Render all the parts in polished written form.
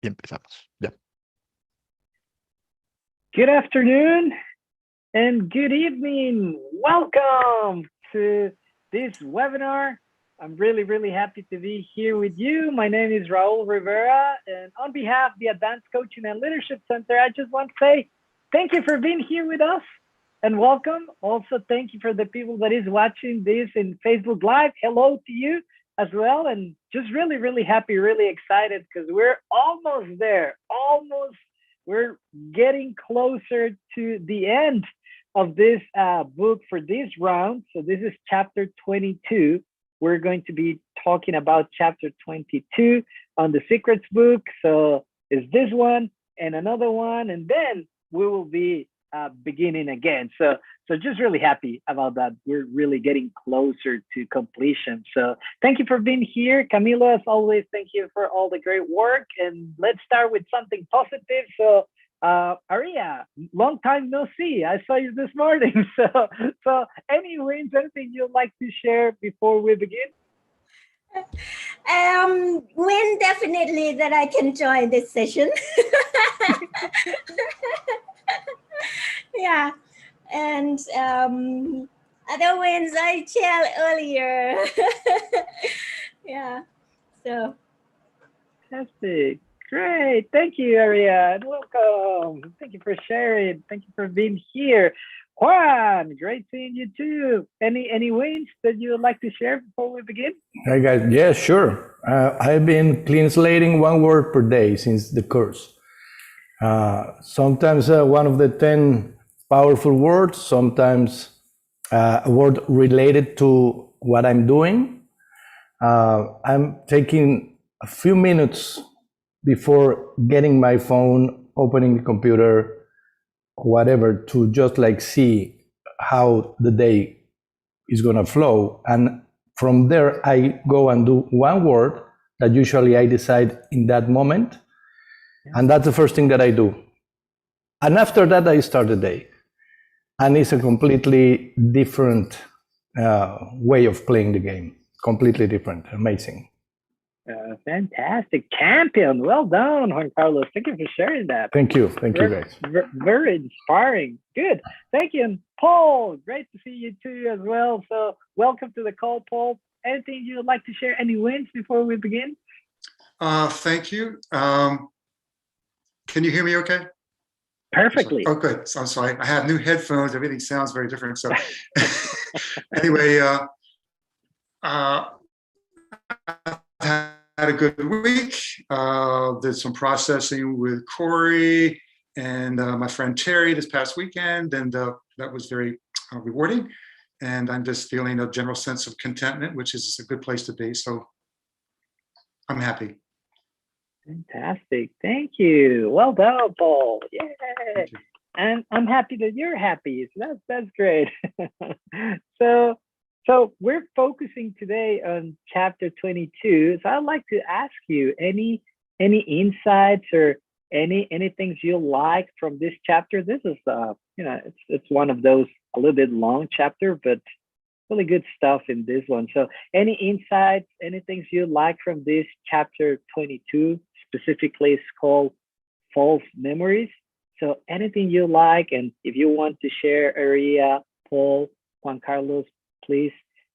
Y empezamos. Ya. Good afternoon and good evening. Welcome to this webinar. I'm really happy to be here with you. My name is Raul Rivera, and on behalf of the Advanced Coaching and Leadership Center, I just want to say thank you for being here with us and welcome. Also, thank you for the people that is watching this in Facebook Live. Hello to you as well, and just really happy, really excited because we're almost there. We're getting closer to the end of this book for this round. So this is chapter 22. We're going to be talking about chapter 22 on the Secrets book. So is this one and another one, and then we will be beginning again. So just really happy about that. We're really getting closer to completion. So thank you for being here. Camilo, as always, thank you for all the great work. And let's start with something positive. So Aria, long time no see. I saw you this morning. So any wins, anything you'd like to share before we begin? When definitely that I can join this session. Yeah, and other wins I shared earlier. Yeah, so Fantastic. Great. Thank you, Aria, and welcome. Thank you for sharing. Thank you for being here. Juan, great seeing you too. Any wins that you would like to share before we begin? Hi guys, yeah, sure. I've been clean slating 1 word per day since the course. Sometimes one of the 10 powerful words, sometimes a word related to what I'm doing. I'm taking a few minutes before getting my phone, opening the computer, whatever, to just like see how the day is gonna flow. And from there, I go and do 1 word that usually I decide in that moment. And that's the first thing that I do. And after that, I start the day. And it's a completely different way of playing the game. Completely different. Amazing. Fantastic. Champion. Well done, Juan Carlos. Thank you for sharing that. Thank you. Thank you, guys. Very inspiring. Good. Thank you. And Paul, great to see you too as well. So welcome to the call, Paul. Anything you would like to share? Any wins before we begin? Thank you. Can you hear me okay? Perfectly. Oh, good. So I'm sorry. I have new headphones. Everything sounds very different. So anyway, I've had a good week. Did some processing with Corey and my friend Terry this past weekend, and that was very rewarding. And I'm just feeling a general sense of contentment, which is a good place to be. So I'm happy. Fantastic. Thank you. Well done, Paul. Yay. And I'm happy that you're happy. So that's great. So we're focusing today on chapter 22. So I'd like to ask you any insights or any things you like from this chapter. This is it's one of those a little bit long chapter, but really good stuff in this one. So any insights, any things you like from this chapter 22? Specifically, it's called False Memories. So anything you like, and if you want to share, Aria, Paul, Juan Carlos, please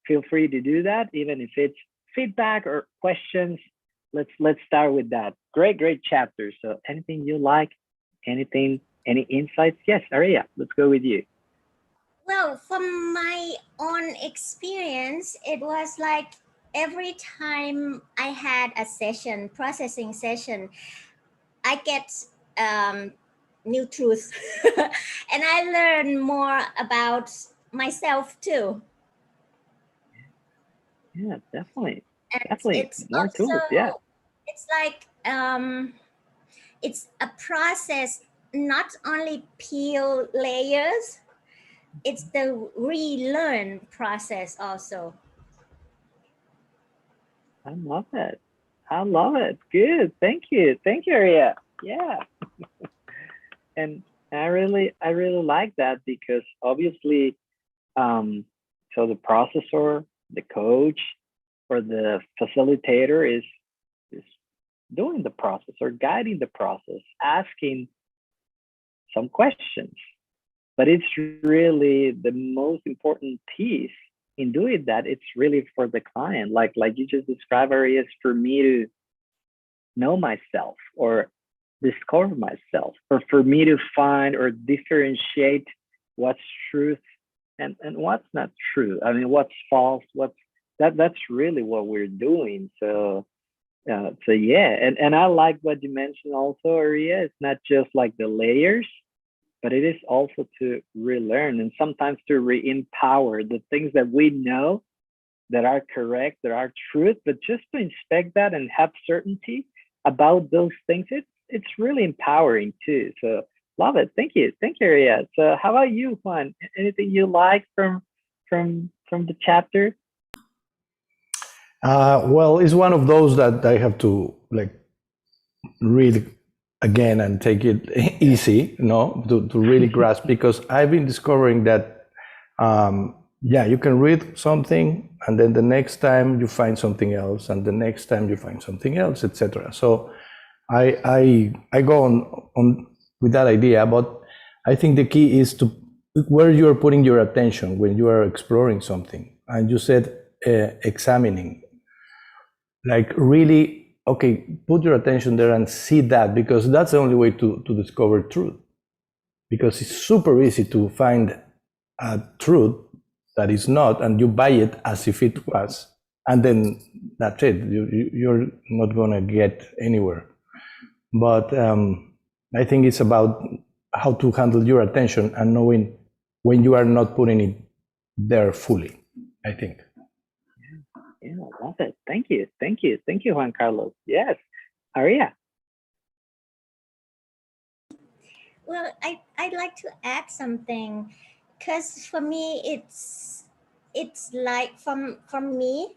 feel free to do that, even if it's feedback or questions. Let's start with that. Great chapter. So anything you like, any insights? Yes, Aria, let's go with you. well, from my own experience, it was like every time I had a session, processing session, I get new truth and I learn more about myself too. Yeah, definitely. And Definitely it's more also, tools. Yeah. it's like it's a process, not only peel layers, it's the relearn process also. I love it. I love it. Good. Thank you. Thank you, Aria. Yeah. And I really like that because obviously, so the processor, the coach, or the facilitator is doing the process or guiding the process, asking some questions. But it's really the most important piece in doing that. It's really for the client, like you just described, Ari, is for me to know myself or discover myself, or for me to find or differentiate what's truth and what's not true. I mean, what's false, that's really what we're doing. So yeah, and I like what you mentioned also, Aria. It's not just like the layers, but it is also to relearn and sometimes to re-empower the things that we know that are correct, that are truth, but just to inspect that and have certainty about those things, it's really empowering too. So love it. Thank you, Aria. So how about you, Juan? Anything you like from the chapter? Well, it's one of those that I have to like read again and take it easy, to really grasp, because I've been discovering that, yeah, you can read something and then the next time you find something else, and the next time you find something else, etc. So I go on with that idea, but I think the key is to where you are putting your attention when you are exploring something. And you said examining, like really, okay, put your attention there and see that, because that's the only way to discover truth. Because it's super easy to find a truth that is not, and you buy it as if it was, and then that's it. You're not gonna get anywhere. But I think it's about how to handle your attention and knowing when you are not putting it there fully, I think. Yeah, I love it. Thank you, Juan Carlos. Yes, Aria. Well, I'd like to add something, because for me it's like from me,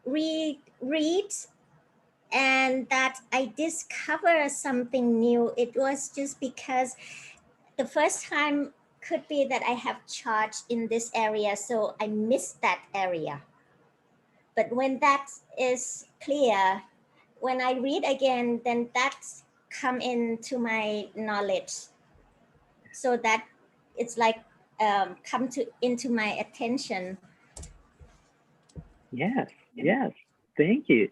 read and that I discover something new. It was just because the first time could be that I have charged in this area, so I missed that area. But when that is clear, when I read again, then that's come into my knowledge, so that it's like come to into my attention. Yes, yes. Thank you,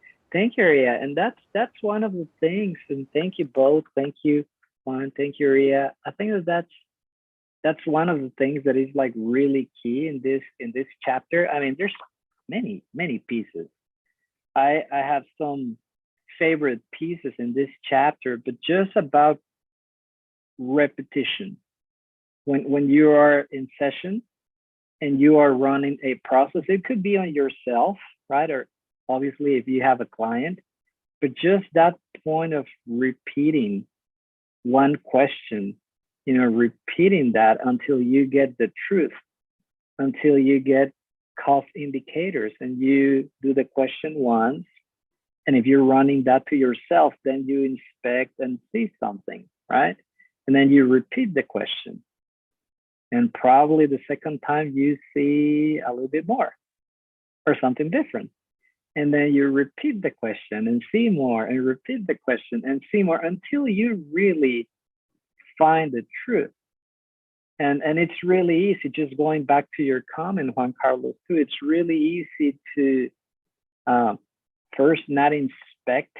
Aria. And that's one of the things. And thank you both. Thank you, Juan. Thank you, Aria. I think that's one of the things that is like really key in this chapter. I mean, there's many pieces. I have some favorite pieces in this chapter, but just about repetition. When you are in session and you are running a process, it could be on yourself, right? Or obviously if you have a client, but just that point of repeating one question, repeating that until you get the truth, until you get cost indicators, and you do the question once. And if you're running that to yourself, then you inspect and see something, right? And then you repeat the question. And probably the second time you see a little bit more or something different. And then you repeat the question and see more, and repeat the question and see more, until you really find the truth. And it's really easy, just going back to your comment, Juan Carlos, too, it's really easy to first not inspect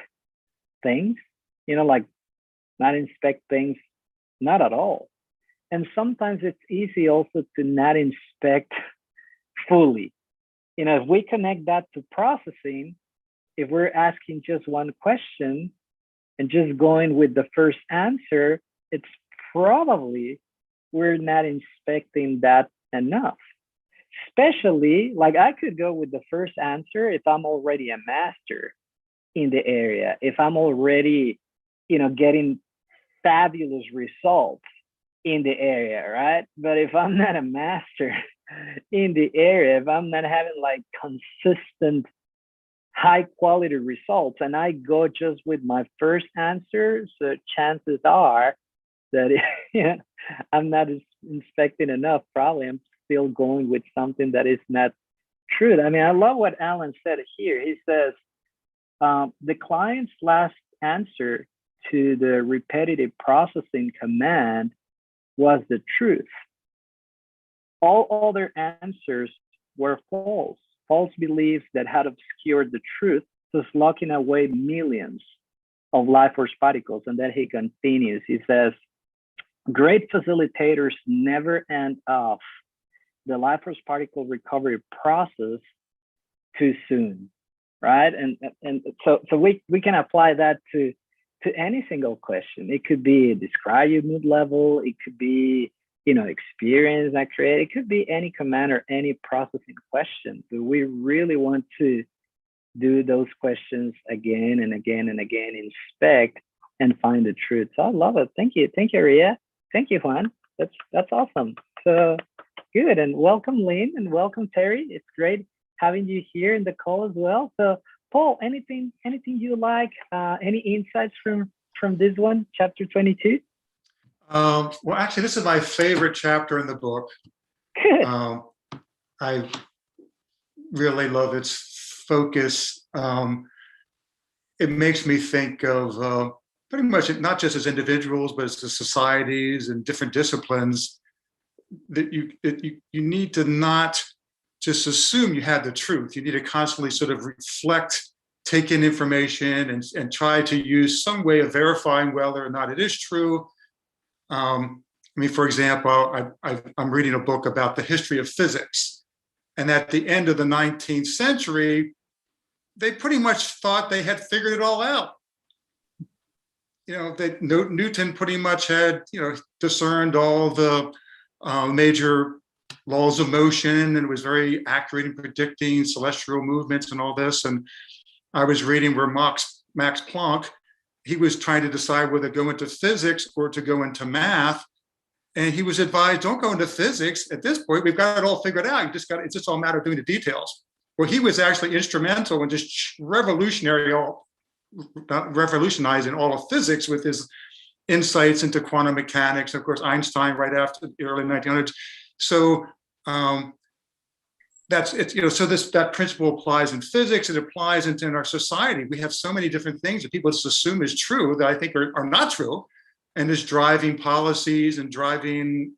things, like not inspect things, not at all. And sometimes it's easy also to not inspect fully. If we connect that to processing, if we're asking just one question and just going with the first answer, it's probably we're not inspecting that enough. Especially, like, I could go with the first answer if I'm already a master in the area, if I'm already, getting fabulous results in the area, right? But if I'm not a master in the area, if I'm not having like consistent high quality results, and I go just with my first answer, so chances are that I'm not inspecting enough. Probably I'm still going with something that is not true. I mean, I love what Alan said here. He says, The client's last answer to the repetitive processing command was the truth. All other answers were false. False beliefs that had obscured the truth, thus locking away millions of life force particles. And then he continues. He says, great facilitators never end off the life force particle recovery process too soon, right? And so we can apply that to any single question. It could be describe your mood level. It could be, experience that create. It could be any command or any processing question. But we really want to do those questions again and again and again, inspect and find the truth. So I love it. Thank you, Ria. Thank you, Juan. That's awesome. So good, and welcome, Lynn, and welcome, Terry. It's great having you here in the call as well. So Paul, anything you like? Any insights from this one, chapter 22? Well, actually, this is my favorite chapter in the book. I really love its focus. It makes me think of pretty much not just as individuals, but as societies and different disciplines, that you need to not just assume you have the truth. You need to constantly sort of reflect, take in information, and try to use some way of verifying whether or not it is true. For example, I'm reading a book about the history of physics. And at the end of the 19th century, they pretty much thought they had figured it all out. That Newton pretty much had, discerned all the major laws of motion and was very accurate in predicting celestial movements and all this. And I was reading where Max Planck, he was trying to decide whether to go into physics or to go into math. And he was advised, don't go into physics. At this point, we've got it all figured out. It's just all a matter of doing the details. Well, he was actually instrumental in just revolutionizing all of physics with his insights into quantum mechanics. Of course, Einstein right after the early 1900s. So that's it. So that principle applies in physics. It applies in our society. We have so many different things that people just assume is true that I think are not true, and is driving policies and driving,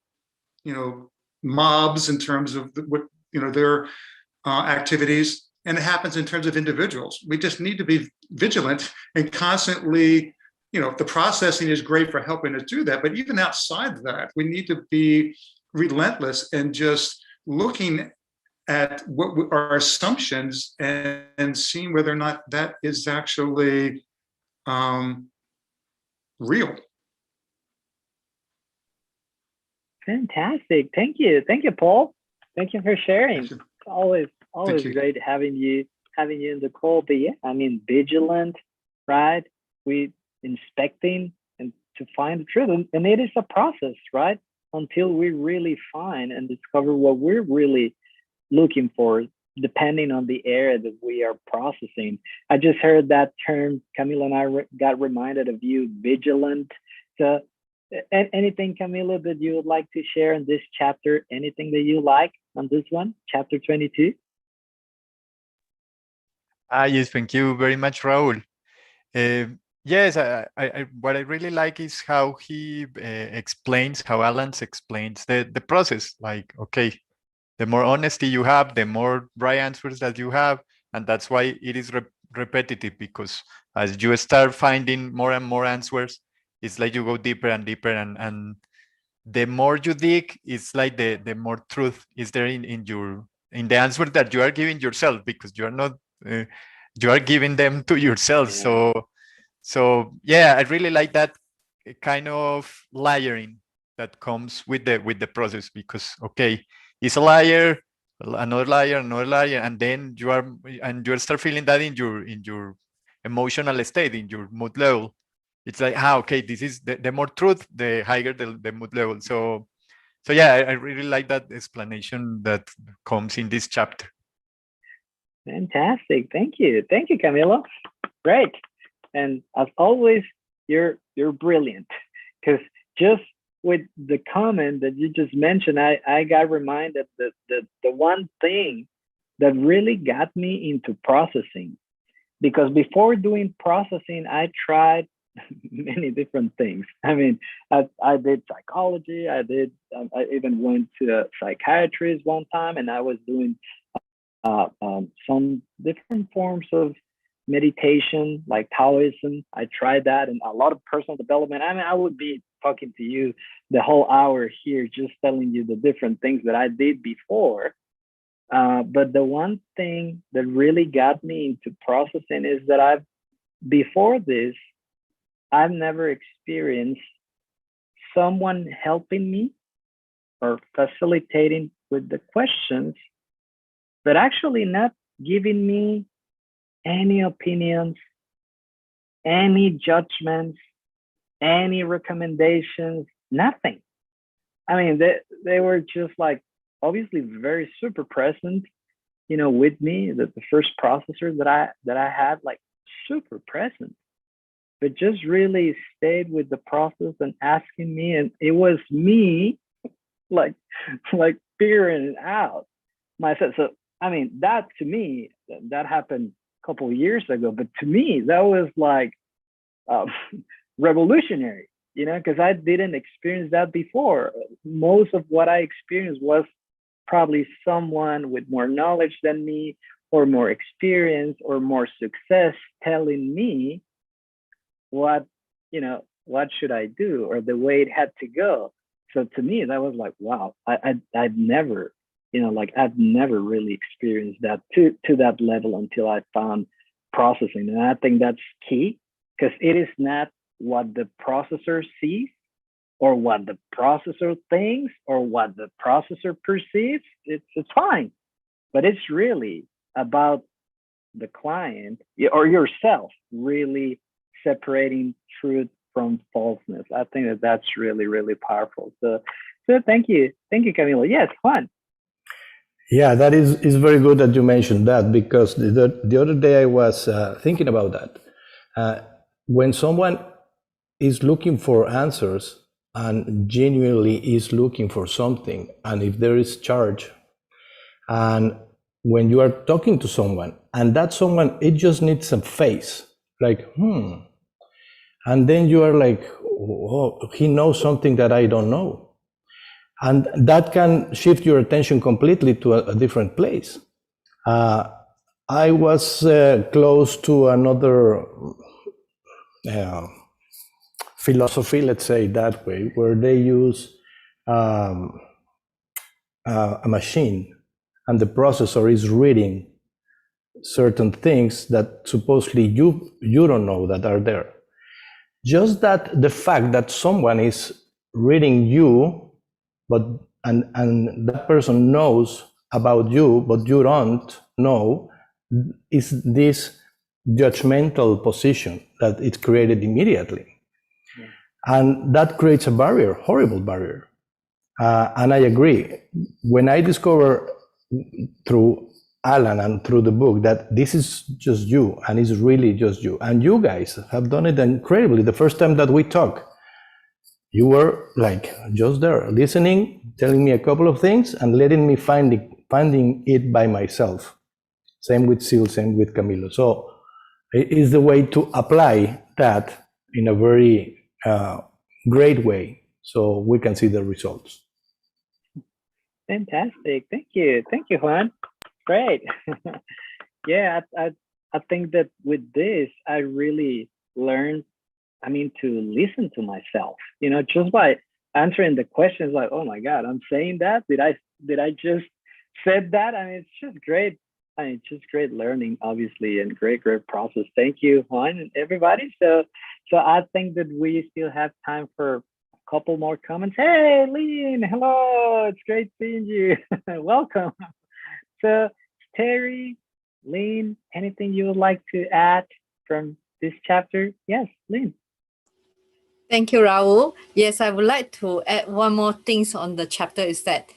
mobs in terms of their activities. And it happens in terms of individuals. We just need to be vigilant and constantly, the processing is great for helping us do that. But even outside of that, we need to be relentless and just looking at what our assumptions and seeing whether or not that is actually real. Fantastic. Thank you, Paul. Thank you for sharing. It's always great having you in the call. But yeah, vigilant, right? We inspecting and to find the truth, and it is a process, right? Until we really find and discover what we're really looking for, depending on the area that we are processing. I just heard that term. Camila and I got reminded of you, vigilant. So anything, Camila, that you would like to share in this chapter? Anything that you like on this one, chapter 22? Yes, thank you very much, Raul. Yes, I what I really like is how he explains, how Alan explains the process. Like, okay, the more honesty you have, the more right answers that you have. And that's why it is repetitive, because as you start finding more and more answers, it's like you go deeper and deeper. And the more you dig, it's like the more truth is there in the answer that you are giving yourself, because you are not, you are giving them to yourself. Yeah. So yeah, I really like that kind of layering that comes with the process, because, okay, it's a layer, another layer, and then you start feeling that in your emotional state, in your mood level. It's like, okay, this is the more truth, the higher the mood level. So yeah, I really like that explanation that comes in this chapter. Fantastic. Thank you, Camilo. Great. And as always, you're brilliant, because just with the comment that you just mentioned, I got reminded that the one thing that really got me into processing because before doing processing, I tried many different things. I mean, I did psychology. I even went to a psychiatrist one time, and I was doing some different forms of meditation, like Taoism. I tried that, and a lot of personal development. I mean, I would be talking to you the whole hour here, just telling you the different things that I did before. But the one thing that really got me into processing is that before this, I've never experienced someone helping me or facilitating with the questions, but actually not giving me any opinions, any judgments, any recommendations, nothing. I mean, they were just like, obviously very super present, with me. The first processor that I had, like, super present, but just really stayed with the process and asking me, and it was me like figuring it out myself. So I mean, that to me, that happened a couple of years ago, but to me that was like revolutionary, because I didn't experience that before. Most of what I experienced was probably someone with more knowledge than me, or more experience, or more success, telling me what should I do, or the way it had to go. So to me, that was like, wow, I've never, I've never really experienced that to that level until I found processing. And I think that's key, because it is not what the processor sees, or what the processor thinks, or what the processor perceives. It's fine, but it's really about the client or yourself really separating truth from falseness. I think that's really, really powerful. So thank you, Camilo. Yes, Juan. Yeah, that is very good that you mentioned that, because the other day I was thinking about that. When someone is looking for answers and genuinely is looking for something, and if there is charge, and when you are talking to someone, and that someone, it just needs some face, like, and then you are like, oh, he knows something that I don't know. And that can shift your attention completely to a different place. I was close to another philosophy, let's say that way, where they use a machine, and the processor is reading certain things that supposedly you don't know that are there. Just that the fact that someone is reading you, and that person knows about you, but you don't know, is this judgmental position that it's created immediately. Yeah. And that creates a barrier, horrible barrier. And I agree. When I discover through Alan and through the book that this is just you, and it's really just you, and you guys have done it incredibly. The first time that we talked, you were like just there, listening, telling me a couple of things, and letting me finding it by myself. Same with Sil, same with Camilo. So it is the way to apply that in a very great way, so we can see the results. Fantastic. Thank you, Juan. Great. Yeah, I think that with this, I really learned, to listen to myself, just by answering the questions, like, oh my God, I'm saying that. Did I just said that? It's just great. It's just great learning, obviously, and great process. Thank you, Juan, and everybody. So I think that we still have time for a couple more comments. Hey, Lynn, hello. It's great seeing you. Welcome. So Terry, Lynn, anything you would like to add from this chapter? Yes, Lynn. Thank you, Raul. Yes, I would like to add one more thing on the chapter, is that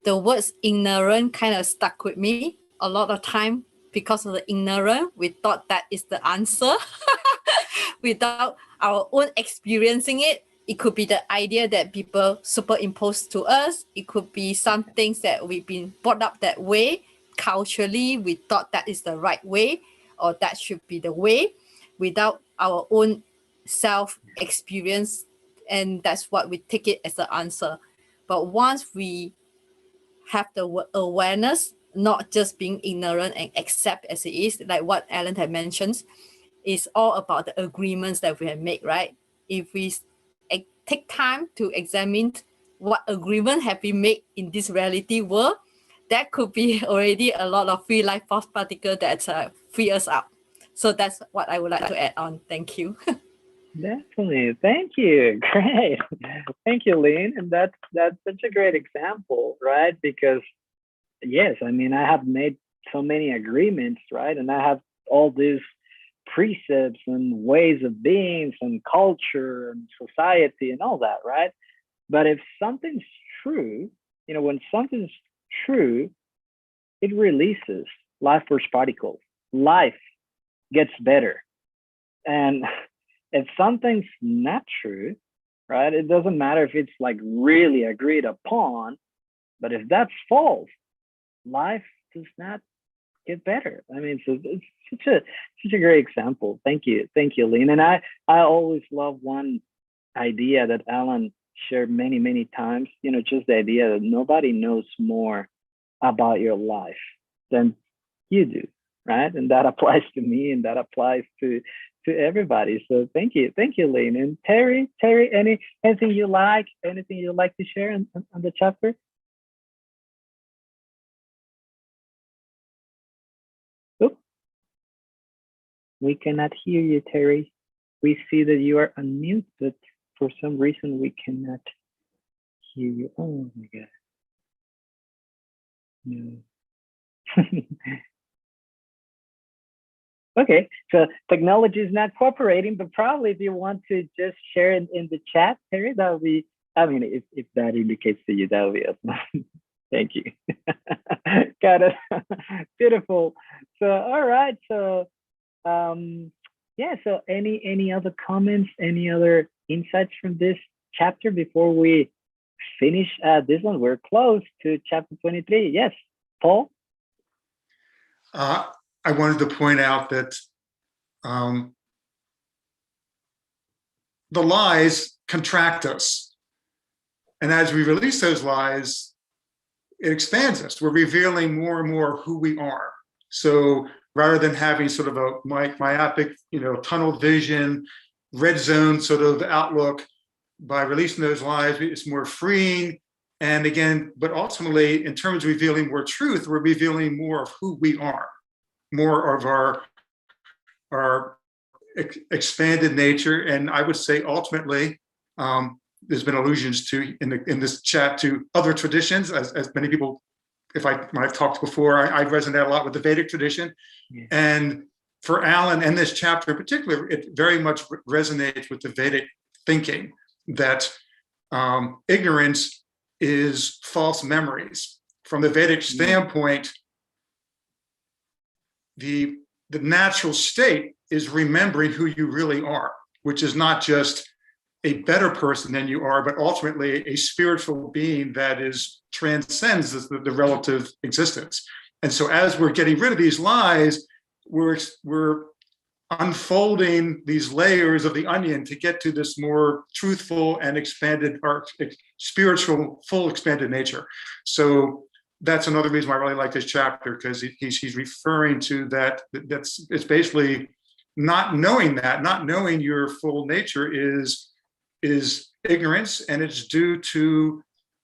the words ignorant kind of stuck with me a lot of time. Because of the ignorant, we thought that is the answer. Without our own experiencing it, it could be the idea that people superimpose to us. It could be some things that we've been brought up that way. Culturally, we thought that is the right way. or that should be the way without our own self experience. And that's what we take it as the answer. But once we have the awareness, not just being ignorant and accept as it is, like what Alan had mentioned, is all about the agreements that we have made, right? If we take time to examine what agreement have we made in this reality world, that could be already a lot of free life force particle that free us up. So that's what I would like to add on. Thank you. Definitely. Thank you. Great. Thank you, Lynn. And that's such a great example, right? Because yes, I mean, I have made so many agreements, right? And I have all these precepts and ways of being and culture and society and all that, right? But if something's true, you know, when something's true, it releases life force particles. Life gets better. And if something's not true, right, it doesn't matter if it's like really agreed upon, but if that's false, life does not get better. I mean, so it's such a great example. Thank you, Lynn. And I always love one idea that Alan shared many times. You know, just the idea that nobody knows more about your life than you do, right? And that applies to me, and that applies to everybody. So thank you, Lynn. And Terry, anything you like to share on the chapter? We cannot hear you, Terry. We see that you are unmute, but for some reason we cannot hear you. Oh my God. No. Okay, so technology is not cooperating, but probably if you want to just share it in the chat, Terry, that would be, I mean, if that indicates to you, that would be awesome. Thank you. Got it. Beautiful. So, all right. So, yeah, so any other comments, any other insights from this chapter before we finish this one? We're close to chapter 23. Yes, Paul? I wanted to point out that the lies contract us. And as we release those lies, it expands us. We're revealing more and more who we are. So rather than having sort of a myopic, tunnel vision, red zone sort of outlook, by releasing those lies, it's more freeing. And again, but ultimately, in terms of revealing more truth, we're revealing more of who we are, more of our expanded nature. And I would say ultimately, there's been allusions to in this chat to other traditions, as many people, when I've talked before, I resonate a lot with the Vedic tradition. Yeah. And for Alan and this chapter in particular, it very much resonates with the Vedic thinking that ignorance is false memories. From the Vedic standpoint, the natural state is remembering who you really are, which is not just a better person than you are, but ultimately a spiritual being that transcends the relative existence. And so as we're getting rid of these lies, we're unfolding these layers of the onion to get to this more truthful and expanded, or spiritual, full expanded nature. So that's another reason why I really like this chapter, because he's referring to that. It's basically not knowing your full nature is ignorance, and it's due to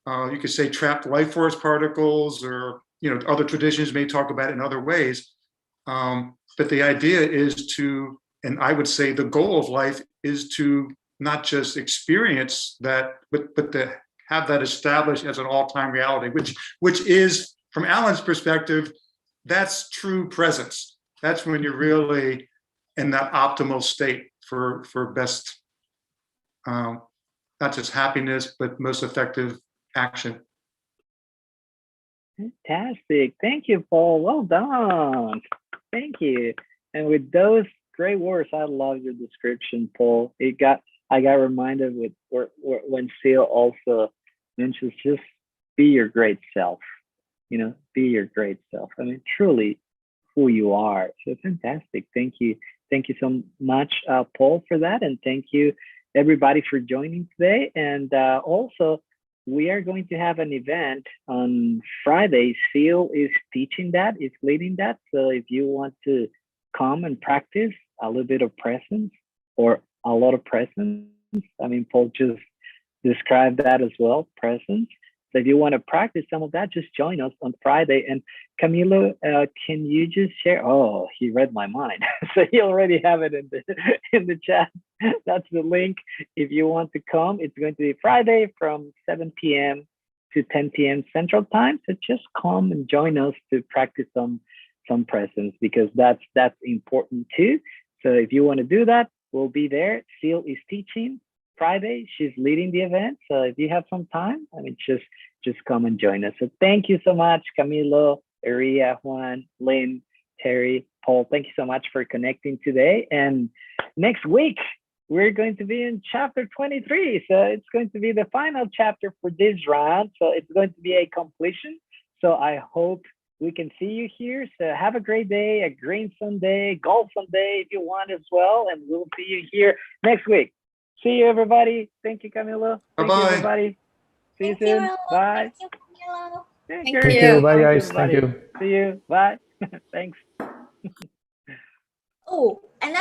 you could say trapped life force particles, or other traditions may talk about it in other ways. But the idea is to, and I would say the goal of life is to not just experience that, but to have that established as an all-time reality, which is, from Alan's perspective, that's true presence. That's when you're really in that optimal state for best, not just happiness, but most effective action. Fantastic. Thank you, Paul. Well done. Thank you. And with those great words, I love your description, Paul. I got reminded with when Seal also mentions just be your great self. Be your great self. I mean, truly who you are. So fantastic. Thank you. Thank you so much, Paul, for that. And thank you, everybody, for joining today. And also, we are going to have an event on Friday. Phil is teaching that, is leading that. So if you want to come and practice a little bit of presence or a lot of presence, I mean, Paul just described that as well, presence. So if you want to practice some of that, just join us on Friday. And Camilo, can you just share? Oh, he read my mind. So he already have it in the chat. That's the link. If you want to come, it's going to be Friday from 7 p.m. to 10 p.m. Central Time. So just come and join us to practice some presence, because that's important too. So if you want to do that, we'll be there. Seal is teaching Friday. She's leading the event. So if you have some time, I mean, just come and join us. So thank you so much, Camilo, Aria, Juan, Lynn, Terry, Paul. Thank you so much for connecting today. And next week, we're going to be in chapter 23. So it's going to be the final chapter for this round. So it's going to be a completion. So I hope we can see you here. So have a great day, a great Sunday, golf Sunday if you want as well. And we'll see you here next week. See you, everybody. Thank you, Camilo. Thank you, Bye-bye. everybody. See you Thank you, soon. Raul. Bye. Thank you, Camilo. Thank Gary. you. Thank you. Bye, Thanks, guys. Thank everybody. you. See you. Bye. Thanks. Oh.